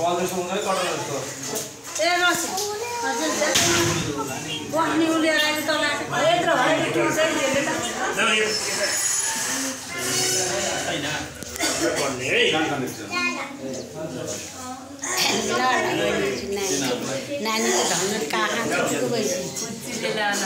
बल्दै सुँगै कटल जस्तो ए रस हजुर बस्ने उलेर आएको तल यत्रो भएर ट्युसन दिएले त नानीको धन कहाँ छुट्टो भइसक्यो